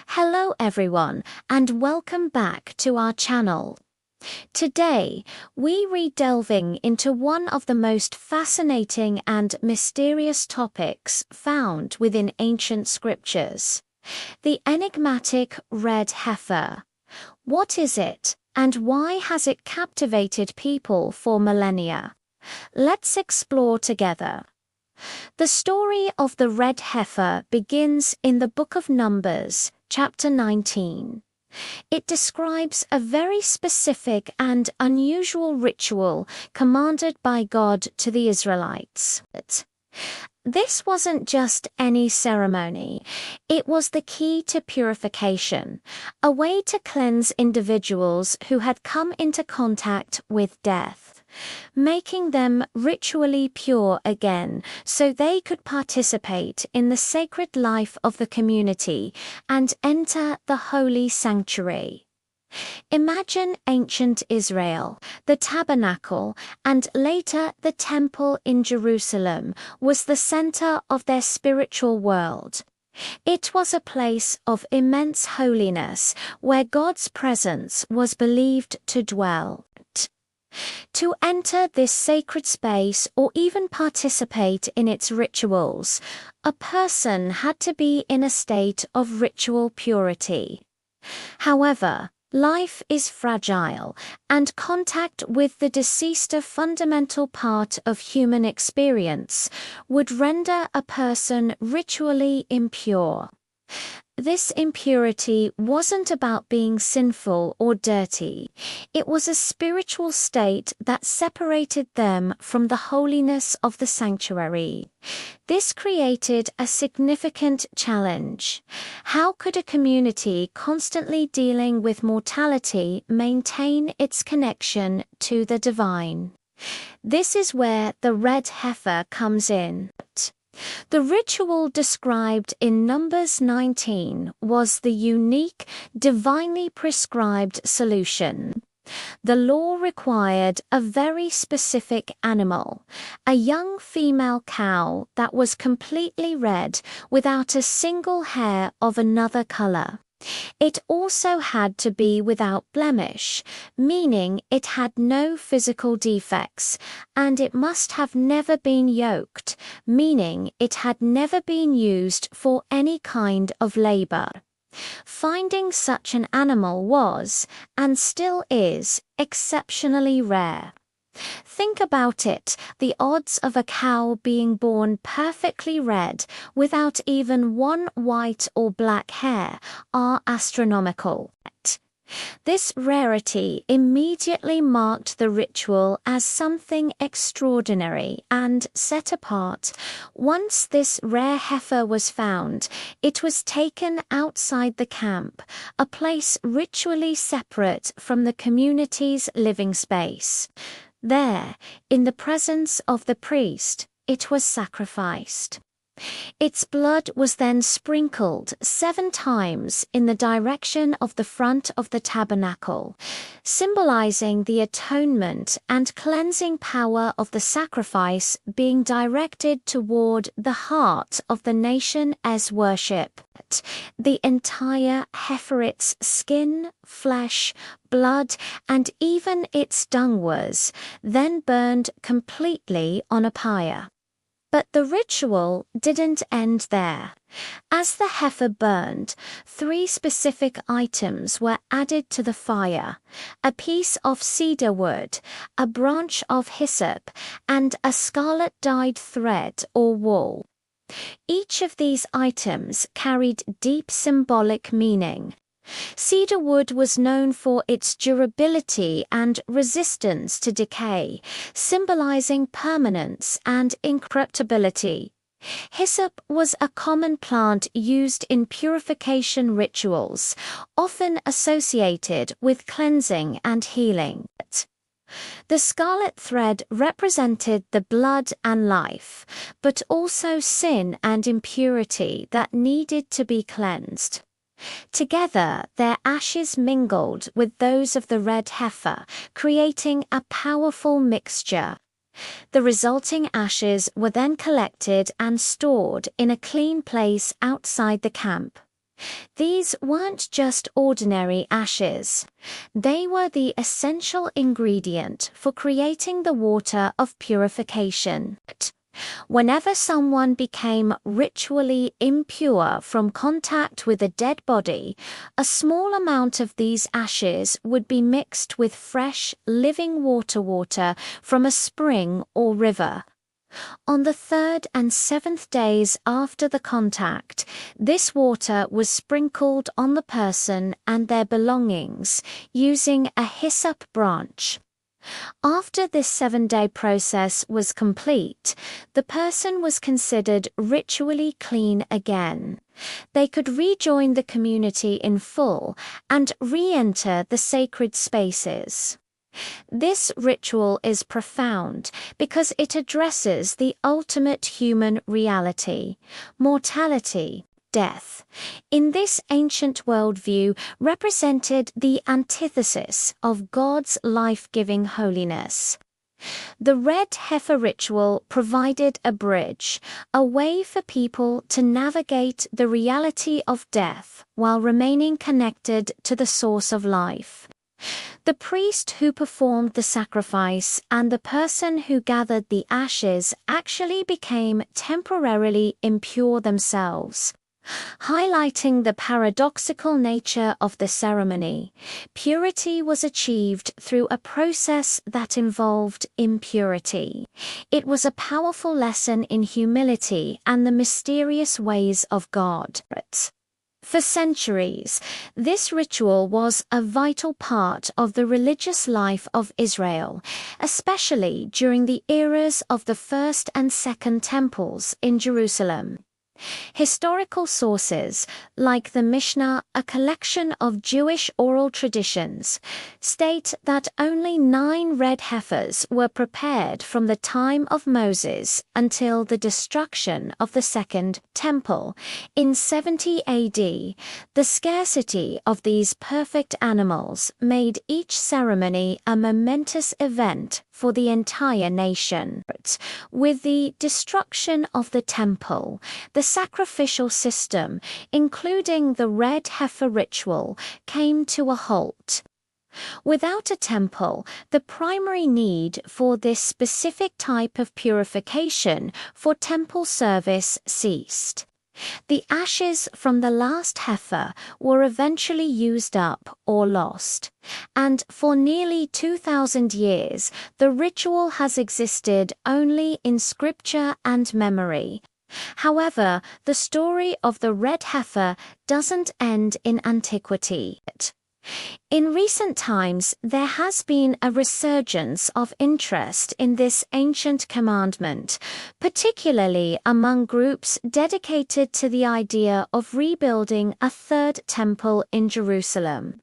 Hello everyone, and welcome back to our channel. Today, we delving into one of the most fascinating and mysterious topics found within ancient scriptures: the enigmatic red heifer. What is it, and why has it captivated people for millennia? Let's explore together. The story of the red heifer begins in the book of Numbers, chapter 19. It describes a very specific and unusual ritual commanded by God to the Israelites. This wasn't just any ceremony, it was the key to purification, a way to cleanse individuals who had come into contact with death, making them ritually pure again so they could participate in the sacred life of the community and enter the holy sanctuary. Imagine ancient Israel. The tabernacle, and later the temple in Jerusalem, was the center of their spiritual world. It was a place of immense holiness where God's presence was believed to dwell. To enter this sacred space or even participate in its rituals, a person had to be in a state of ritual purity. However, life is fragile, and contact with the deceased, a fundamental part of human experience, would render a person ritually impure. This impurity wasn't about being sinful or dirty. It was a spiritual state that separated them from the holiness of the sanctuary. This created a significant challenge. How could a community constantly dealing with mortality maintain its connection to the divine? This is where the red heifer comes in. The ritual described in Numbers 19 was the unique, divinely prescribed solution. The law required a very specific animal, a young female cow that was completely red without a single hair of another color. It also had to be without blemish, meaning it had no physical defects, and it must have never been yoked, meaning it had never been used for any kind of labor. Finding such an animal was, and still is, exceptionally rare. Think about it, the odds of a cow being born perfectly red without even one white or black hair are astronomical. This rarity immediately marked the ritual as something extraordinary and set apart. Once this rare heifer was found, it was taken outside the camp, a place ritually separate from the community's living space. There, in the presence of the priest, it was sacrificed. Its blood was then sprinkled 7 times in the direction of the front of the tabernacle, symbolizing the atonement and cleansing power of the sacrifice being directed toward the heart of the nation as worship. The entire heifer's skin, flesh, blood, and even its dung was then burned completely on a pyre. But the ritual didn't end there. As the heifer burned, 3 specific items were added to the fire: a piece of cedar wood, a branch of hyssop, and a scarlet-dyed thread or wool. Each of these items carried deep symbolic meaning. Cedar wood was known for its durability and resistance to decay, symbolizing permanence and incorruptibility. Hyssop was a common plant used in purification rituals, often associated with cleansing and healing. The scarlet thread represented the blood and life, but also sin and impurity that needed to be cleansed. Together, their ashes mingled with those of the red heifer, creating a powerful mixture. The resulting ashes were then collected and stored in a clean place outside the camp. These weren't just ordinary ashes. They were the essential ingredient for creating the water of purification. Whenever someone became ritually impure from contact with a dead body, a small amount of these ashes would be mixed with fresh, living water from a spring or river. On the third and seventh days after the contact, this water was sprinkled on the person and their belongings using a hyssop branch. After this 7-day process was complete, the person was considered ritually clean again. They could rejoin the community in full and re-enter the sacred spaces. This ritual is profound because it addresses the ultimate human reality, mortality, death. In this ancient worldview represented the antithesis of God's life-giving holiness. The red heifer ritual provided a bridge, a way for people to navigate the reality of death while remaining connected to the source of life. The priest who performed the sacrifice and the person who gathered the ashes actually became temporarily impure themselves. Highlighting the paradoxical nature of the ceremony, purity was achieved through a process that involved impurity. It was a powerful lesson in humility and the mysterious ways of God. For centuries, this ritual was a vital part of the religious life of Israel, especially during the eras of the First and Second Temples in Jerusalem. Historical sources, like the Mishnah, a collection of Jewish oral traditions, state that only 9 red heifers were prepared from the time of Moses until the destruction of the Second Temple in 70 AD. The scarcity of these perfect animals made each ceremony a momentous event for the entire nation. With the destruction of the temple, the sacrificial system, including the red heifer ritual, came to a halt. Without a temple, the primary need for this specific type of purification for temple service ceased. The ashes from the last heifer were eventually used up or lost, and for nearly 2,000 years the ritual has existed only in scripture and memory. However, the story of the red heifer doesn't end in antiquity. In recent times, there has been a resurgence of interest in this ancient commandment, particularly among groups dedicated to the idea of rebuilding a third temple in Jerusalem.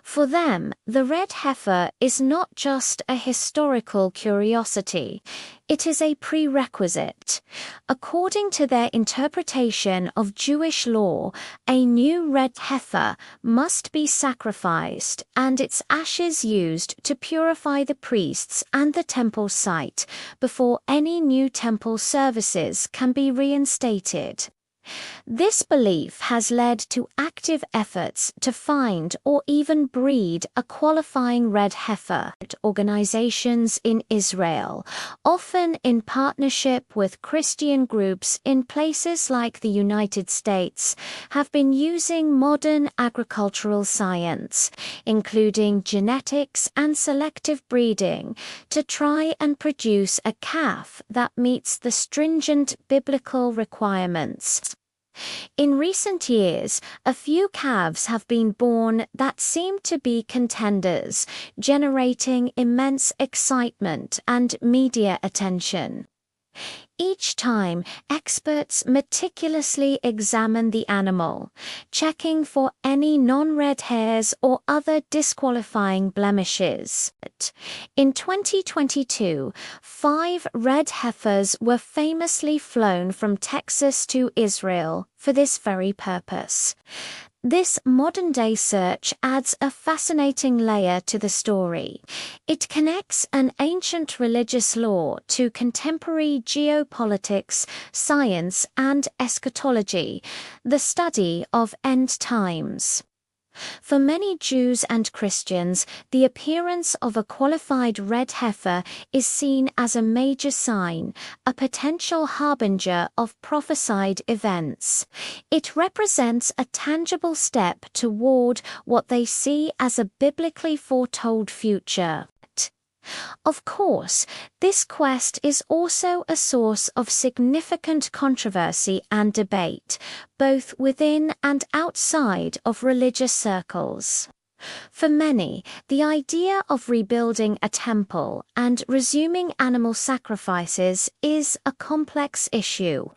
For them, the red heifer is not just a historical curiosity, it is a prerequisite. According to their interpretation of Jewish law, a new red heifer must be sacrificed and its ashes used to purify the priests and the temple site before any new temple services can be reinstated. This belief has led to active efforts to find or even breed a qualifying red heifer. Organizations in Israel, often in partnership with Christian groups in places like the United States, have been using modern agricultural science, including genetics and selective breeding, to try and produce a calf that meets the stringent biblical requirements. In recent years, a few calves have been born that seem to be contenders, generating immense excitement and media attention. Each time, experts meticulously examine the animal, checking for any non-red hairs or other disqualifying blemishes. In 2022, 5 red heifers were famously flown from Texas to Israel for this very purpose. This modern-day search adds a fascinating layer to the story. It connects an ancient religious law to contemporary geopolitical geopolitics, science, and eschatology, the study of end times. For many Jews and Christians, the appearance of a qualified red heifer is seen as a major sign, a potential harbinger of prophesied events. It represents a tangible step toward what they see as a biblically foretold future. Of course, this quest is also a source of significant controversy and debate, both within and outside of religious circles. For many, the idea of rebuilding a temple and resuming animal sacrifices is a complex issue.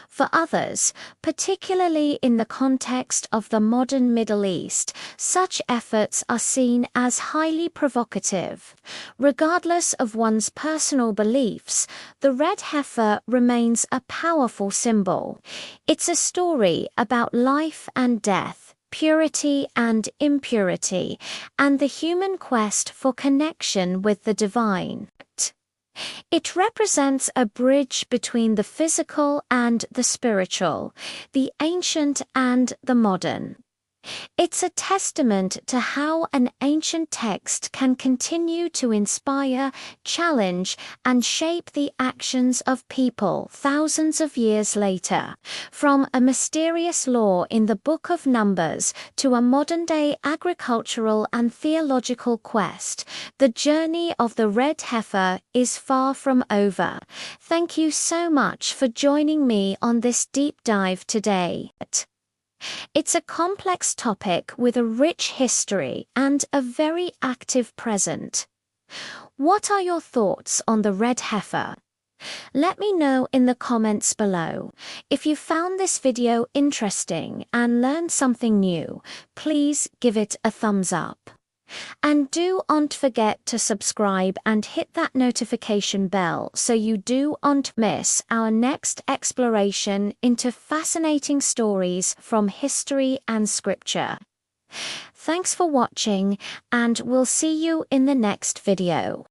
For others, particularly in the context of the modern Middle East, such efforts are seen as highly provocative. Regardless of one's personal beliefs, the red heifer remains a powerful symbol. It's a story about life and death, purity and impurity, and the human quest for connection with the divine. It represents a bridge between the physical and the spiritual, the ancient and the modern. It's a testament to how an ancient text can continue to inspire, challenge, and shape the actions of people thousands of years later. From a mysterious law in the Book of Numbers to a modern-day agricultural and theological quest, the journey of the red heifer is far from over. Thank you so much for joining me on this deep dive today. It's a complex topic with a rich history and a very active present. What are your thoughts on the red heifer? Let me know in the comments below. If you found this video interesting and learned something new, please give it a thumbs up. And don't forget to subscribe and hit that notification bell so you don't miss our next exploration into fascinating stories from history and scripture. Thanks for watching, and we'll see you in the next video.